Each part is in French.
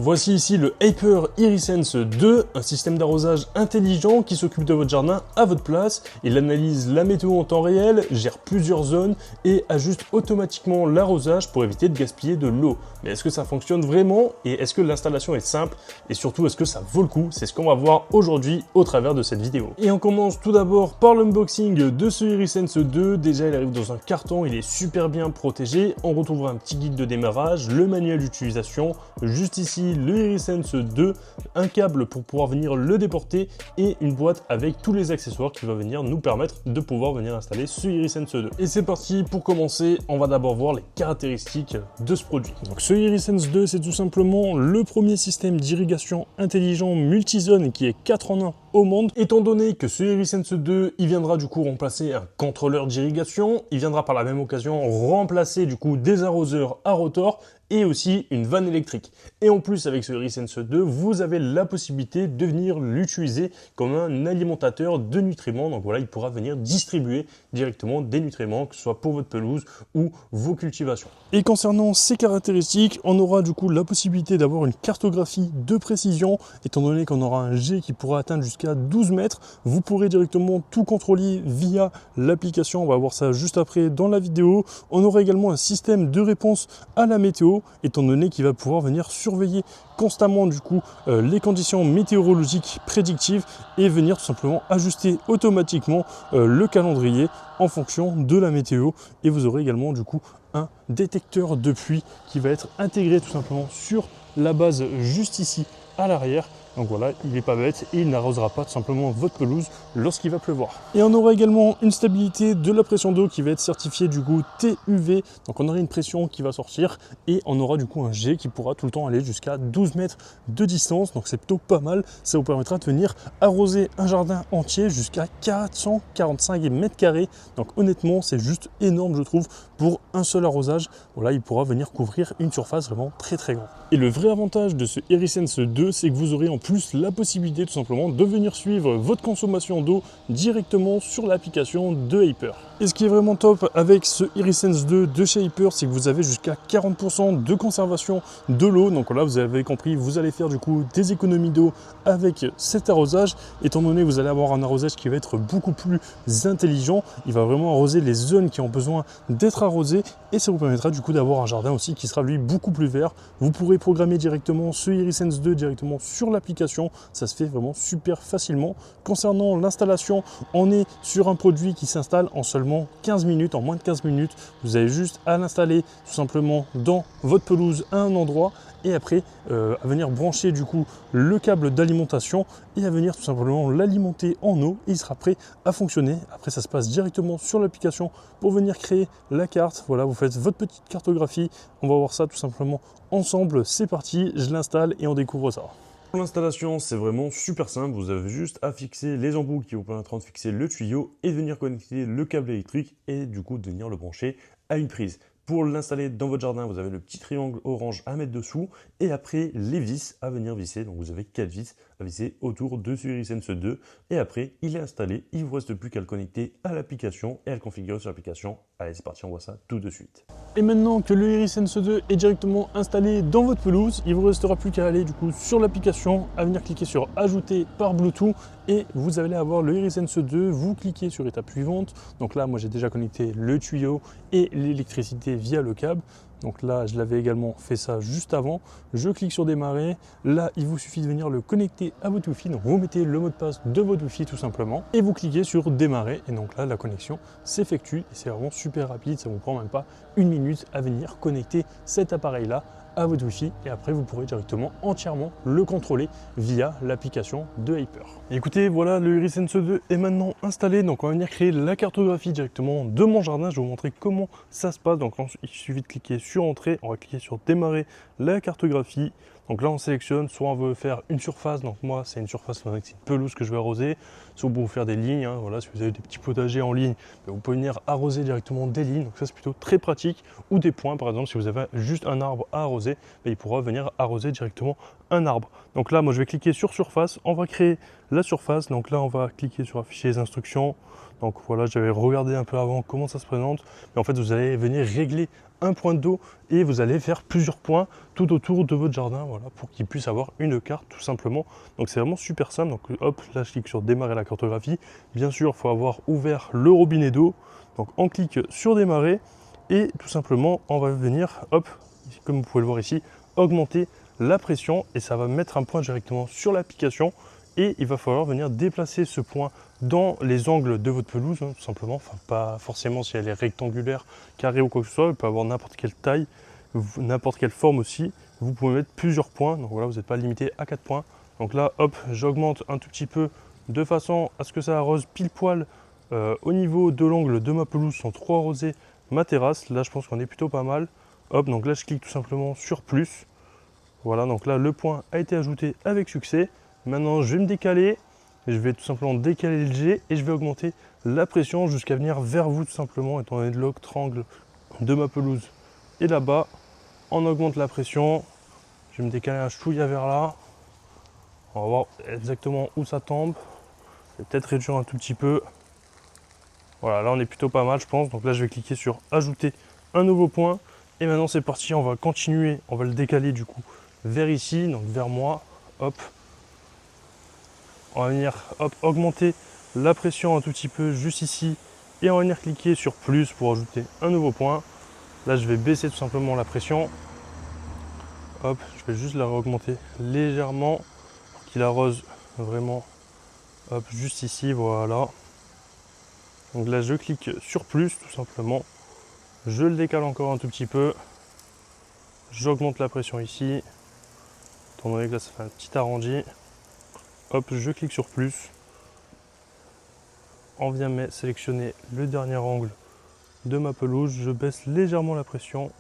Voici ici le Hyper Irisense 2, un système d'arrosage intelligent qui s'occupe de votre jardin à votre place. Il analyse la météo en temps réel, gère plusieurs zones et ajuste automatiquement l'arrosage pour éviter de gaspiller de l'eau. Mais est-ce que ça fonctionne vraiment et est-ce que l'installation est simple et surtout est-ce que ça vaut le coup? C'est ce qu'on va voir aujourd'hui au travers de cette vidéo. Et on commence tout d'abord par l'unboxing de ce Irisense 2. Déjà il arrive dans un carton, il est super bien protégé. On retrouvera un petit guide de démarrage, le manuel d'utilisation, juste ici le Irisense 2, un câble pour pouvoir venir le déporter et une boîte avec tous les accessoires qui va venir nous permettre de pouvoir venir installer ce Irisense 2. Et c'est parti, pour commencer, on va d'abord voir les caractéristiques de ce produit. Donc ce Irisense 2, c'est tout simplement le premier système d'irrigation intelligent multizone qui est 4 en 1 au monde. Étant donné que ce Irisense 2, il viendra du coup remplacer un contrôleur d'irrigation, il viendra par la même occasion remplacer du coup des arroseurs à rotor et aussi une vanne électrique. Et en plus, avec ce Irisense 2, vous avez la possibilité de venir l'utiliser comme un alimentateur de nutriments. Donc voilà, il pourra venir distribuer directement des nutriments, que ce soit pour votre pelouse ou vos cultivations. Et concernant ces caractéristiques, on aura du coup la possibilité d'avoir une cartographie de précision, étant donné qu'on aura un jet qui pourra atteindre jusqu'à 12 mètres. Vous pourrez directement tout contrôler via l'application. On va voir ça juste après dans la vidéo. On aura également un système de réponse à la météo, étant donné qu'il va pouvoir venir surveiller constamment du coup les conditions météorologiques prédictives et venir tout simplement ajuster automatiquement le calendrier en fonction de la météo. Et vous aurez également du coup un détecteur de pluie qui va être intégré tout simplement sur la base juste ici à l'arrière. Donc voilà, il n'est pas bête et il n'arrosera pas tout simplement votre pelouse lorsqu'il va pleuvoir. Et on aura également une stabilité de la pression d'eau qui va être certifiée du coup TUV. Donc on aura une pression qui va sortir et on aura du coup un jet qui pourra tout le temps aller jusqu'à 12 mètres de distance. Donc c'est plutôt pas mal. Ça vous permettra de venir arroser un jardin entier jusqu'à 445 mètres carrés. Donc honnêtement, c'est juste énorme je trouve pour un seul arrosage. Voilà, il pourra venir couvrir une surface vraiment très grande. Et le vrai avantage de ce Irisense 2, c'est que vous aurez en plus la possibilité tout simplement de venir suivre votre consommation d'eau directement sur l'application de Hyper. Et ce qui est vraiment top avec ce Irisense 2 de chez Hyper, c'est que vous avez jusqu'à 40% de conservation de l'eau. Donc là, vous avez compris, vous allez faire du coup des économies d'eau avec cet arrosage, étant donné que vous allez avoir un arrosage qui va être beaucoup plus intelligent. Il va vraiment arroser les zones qui ont besoin d'être arrosées et ça vous permettra du coup d'avoir un jardin aussi qui sera lui beaucoup plus vert. Vous pourrez programmer directement ce Irisense 2 directement sur l'application, ça se fait vraiment super facilement. Concernant l'installation, on est sur un produit qui s'installe en seulement 15 minutes, en moins de 15 minutes. Vous avez juste à l'installer tout simplement dans votre pelouse à un endroit et après à venir brancher du coup le câble d'alimentation et à venir tout simplement l'alimenter en eau et il sera prêt à fonctionner. Après ça se passe directement sur l'application pour venir créer la carte. Voilà, vous faites votre petite cartographie, on va voir ça tout simplement ensemble. C'est parti, je l'installe et on découvre ça. Pour l'installation, c'est vraiment super simple. Vous avez juste à fixer les ampoules qui vous permettront de fixer le tuyau et de venir connecter le câble électrique et du coup de venir le brancher à une prise. Pour l'installer dans votre jardin, vous avez le petit triangle orange à mettre dessous et après les vis à venir visser. Donc vous avez 4 vis à visser autour de ce Irisense 2 et après il est installé. Il ne vous reste plus qu'à le connecter à l'application et à le configurer sur l'application. Allez, c'est parti, on voit ça tout de suite. Et maintenant que le Irisense 2 est directement installé dans votre pelouse, il ne vous restera plus qu'à aller du coup sur l'application, à venir cliquer sur ajouter par Bluetooth et vous allez avoir le Irisense 2. Vous cliquez sur étape suivante. Donc là, moi j'ai déjà connecté le tuyau et l'électricité via le câble. Donc là, je l'avais également fait ça juste avant. Je clique sur démarrer. Là, il vous suffit de venir le connecter à votre Wi-Fi. Donc vous mettez le mot de passe de votre Wi-Fi tout simplement et vous cliquez sur démarrer. Et donc là, la connexion s'effectue et c'est vraiment super rapide. Ça ne vous prend même pas une minute à venir connecter cet appareil-là à votre Wi-Fi et après vous pourrez directement entièrement le contrôler via l'application de Hyper. Écoutez, voilà, le Irisense 2 est maintenant installé, donc on va venir créer la cartographie directement de mon jardin. Je vais vous montrer comment ça se passe. Donc il suffit de cliquer sur entrée, on va cliquer sur démarrer la cartographie. Donc là on sélectionne, soit on veut faire une surface, donc moi c'est une surface, c'est une pelouse que je vais arroser, soit vous pouvez faire des lignes, hein, voilà, si vous avez des petits potagers en ligne, vous pouvez venir arroser directement des lignes, donc ça c'est plutôt très pratique, ou des points par exemple, si vous avez juste un arbre à arroser, il pourra venir arroser directement un arbre. Donc là moi je vais cliquer sur surface, on va créer la surface, donc là on va cliquer sur afficher les instructions. Donc voilà, j'avais regardé un peu avant comment ça se présente, mais en fait vous allez venir régler un point d'eau et vous allez faire plusieurs points tout autour de votre jardin, voilà, pour qu'il puisse avoir une carte tout simplement. Donc c'est vraiment super simple. Donc hop, là je clique sur démarrer la cartographie. Bien sûr, il faut avoir ouvert le robinet d'eau. Donc on clique sur démarrer et tout simplement on va venir, hop, comme vous pouvez le voir ici, augmenter la pression et ça va mettre un point directement sur l'application et il va falloir venir déplacer ce point dans les angles de votre pelouse, hein, tout simplement. Enfin, pas forcément si elle est rectangulaire, carrée ou quoi que ce soit, elle peut avoir n'importe quelle taille, n'importe quelle forme aussi. Vous pouvez mettre plusieurs points, donc voilà, vous n'êtes pas limité à 4 points. Donc là, hop, j'augmente un tout petit peu de façon à ce que ça arrose pile poil au niveau de l'angle de ma pelouse sans trop arroser ma terrasse. Là, je pense qu'on est plutôt pas mal. Hop, donc là, je clique tout simplement sur plus. Voilà, donc là, le point a été ajouté avec succès. Maintenant, je vais me décaler. Je vais tout simplement décaler le jet et je vais augmenter la pression jusqu'à venir vers vous tout simplement, étant donné l'autre angle de ma pelouse. Et là-bas, on augmente la pression. Je vais me décaler un chouïa vers là. On va voir exactement où ça tombe. Je vais peut-être réduire un tout petit peu. Voilà, là on est plutôt pas mal je pense. Donc là je vais cliquer sur ajouter un nouveau point. Et maintenant c'est parti, on va continuer. On va le décaler du coup vers ici, donc vers moi. Hop. On va venir hop, augmenter la pression un tout petit peu juste ici. Et on va venir cliquer sur plus pour ajouter un nouveau point. Là je vais baisser tout simplement la pression. Hop, je vais juste la augmenter légèrement pour qu'il arrose vraiment hop, juste ici, voilà. Donc là je clique sur plus tout simplement. Je le décale encore un tout petit peu. J'augmente la pression ici. Étant donné que là ça fait un petit arrondi. Hop, je clique sur plus. On vient sélectionner le dernier angle de ma pelouse. Je baisse légèrement la pression.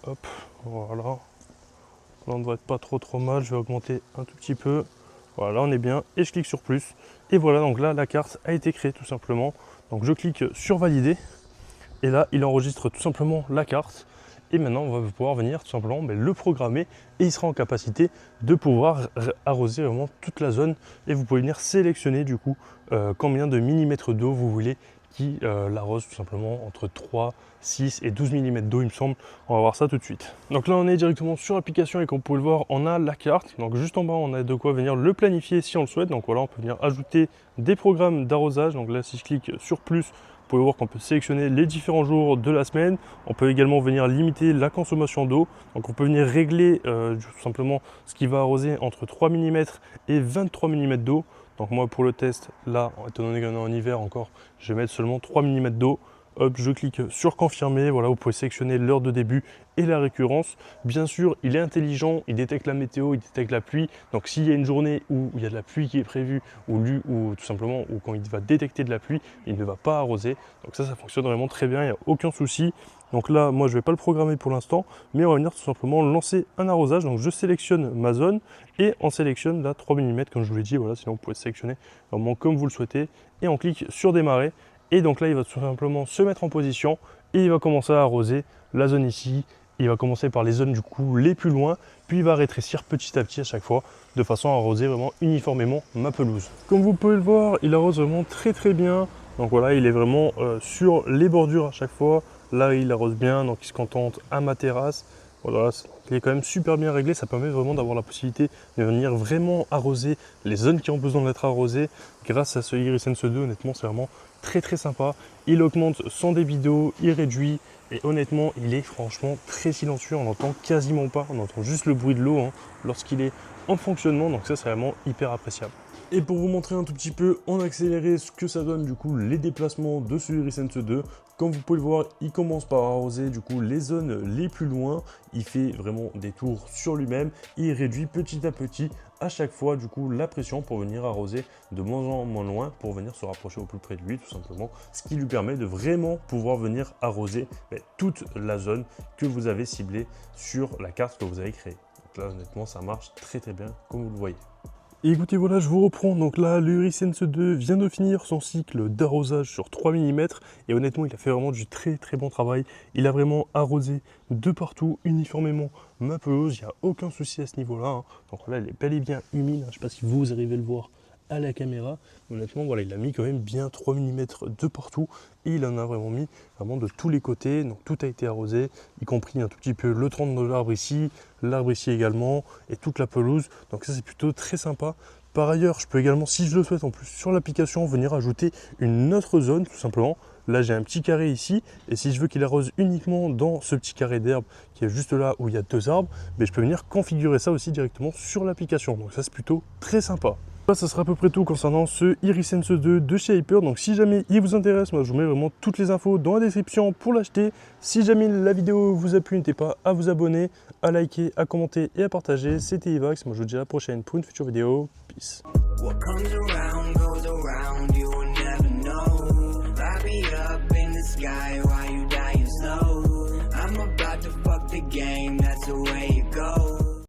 Hop, voilà. Là on ne devrait être pas trop mal. Je vais augmenter un tout petit peu. Voilà, on est bien. Et je clique sur plus. Et voilà, donc là la carte a été créée tout simplement. Donc je clique sur valider. Et là, il enregistre tout simplement la carte. Et maintenant, on va pouvoir venir tout simplement le programmer et il sera en capacité de pouvoir arroser vraiment toute la zone. Et vous pouvez venir sélectionner du coup combien de millimètres d'eau vous voulez qui l'arrose tout simplement entre 3, 6 et 12 mm d'eau il me semble. On va voir ça tout de suite. Donc là on est directement sur l'application et comme vous pouvez le voir on a la carte. Donc juste en bas on a de quoi venir le planifier si on le souhaite. Donc voilà, on peut venir ajouter des programmes d'arrosage. Donc là si je clique sur plus, vous pouvez voir qu'on peut sélectionner les différents jours de la semaine. On peut également venir limiter la consommation d'eau. Donc on peut venir régler tout simplement ce qui va arroser entre 3 mm et 23 mm d'eau. Donc moi pour le test, là, étant donné qu'on est en hiver encore, je vais mettre seulement 3 mm d'eau. Hop, je clique sur confirmer. Voilà, vous pouvez sélectionner l'heure de début et la récurrence. Bien sûr, il est intelligent, il détecte la météo, il détecte la pluie. Donc s'il y a une journée où il y a de la pluie qui est prévue, ou tout simplement, ou quand il va détecter de la pluie, il ne va pas arroser. Donc ça fonctionne vraiment très bien, il n'y a aucun souci. Donc là, moi, je ne vais pas le programmer pour l'instant, mais on va venir tout simplement lancer un arrosage. Donc je sélectionne ma zone et on sélectionne là 3 mm, comme je vous l'ai dit. Voilà, sinon vous pouvez sélectionner vraiment comme vous le souhaitez. Et on clique sur démarrer. Et donc là, il va tout simplement se mettre en position et il va commencer à arroser la zone ici. Il va commencer par les zones du coup les plus loin, puis il va rétrécir petit à petit à chaque fois, de façon à arroser vraiment uniformément ma pelouse. Comme vous pouvez le voir, il arrose vraiment très bien. Donc voilà, il est vraiment sur les bordures à chaque fois. Là, il arrose bien, donc il se contente à ma terrasse. Voilà, il est quand même super bien réglé. Ça permet vraiment d'avoir la possibilité de venir vraiment arroser les zones qui ont besoin d'être arrosées. Grâce à ce Irisense 2, honnêtement, c'est vraiment très sympa. Il augmente son débit d'eau, il réduit. Et honnêtement, il est franchement très silencieux. On n'entend quasiment pas. On entend juste le bruit de l'eau lorsqu'il est en fonctionnement. Donc ça, c'est vraiment hyper appréciable. Et pour vous montrer un tout petit peu en accéléré ce que ça donne du coup les déplacements de ce Irisense 2, comme vous pouvez le voir, il commence par arroser du coup les zones les plus loin, il fait vraiment des tours sur lui-même, il réduit petit à petit à chaque fois du coup la pression pour venir arroser de moins en moins loin pour venir se rapprocher au plus près de lui tout simplement, ce qui lui permet de vraiment pouvoir venir arroser toute la zone que vous avez ciblée sur la carte que vous avez créée. Donc là honnêtement ça marche très bien comme vous le voyez. Et écoutez, voilà, je vous reprends. Donc là, le Irisense 2 vient de finir son cycle d'arrosage sur 3 mm. Et honnêtement, il a fait vraiment du très bon travail. Il a vraiment arrosé de partout, uniformément, ma pelouse. Il n'y a aucun souci à ce niveau-là. Donc là, elle est bel et bien humide. Je ne sais pas si vous arrivez à le voir à la caméra. Honnêtement, voilà, il a mis quand même bien 3 mm de partout et il en a vraiment mis vraiment de tous les côtés. Donc tout a été arrosé, y compris un tout petit peu le tronc de l'arbre ici également et toute la pelouse. Donc ça, c'est plutôt très sympa. Par ailleurs, je peux également, si je le souhaite en plus, sur l'application, venir ajouter une autre zone, tout simplement. Là, j'ai un petit carré ici, et si je veux qu'il arrose uniquement dans ce petit carré d'herbe qui est juste là où il y a 2 arbres, mais je peux venir configurer ça aussi directement sur l'application. Donc ça, c'est plutôt très sympa. Ça sera à peu près tout concernant ce Irisense 2 de chez Hyper. Donc si jamais il vous intéresse, moi je vous mets vraiment toutes les infos dans la description pour l'acheter. Si jamais la vidéo vous a plu, n'hésitez pas à vous abonner, à liker, à commenter et à partager. C'était Ivax, moi je vous dis à la prochaine pour une future vidéo. Peace. Game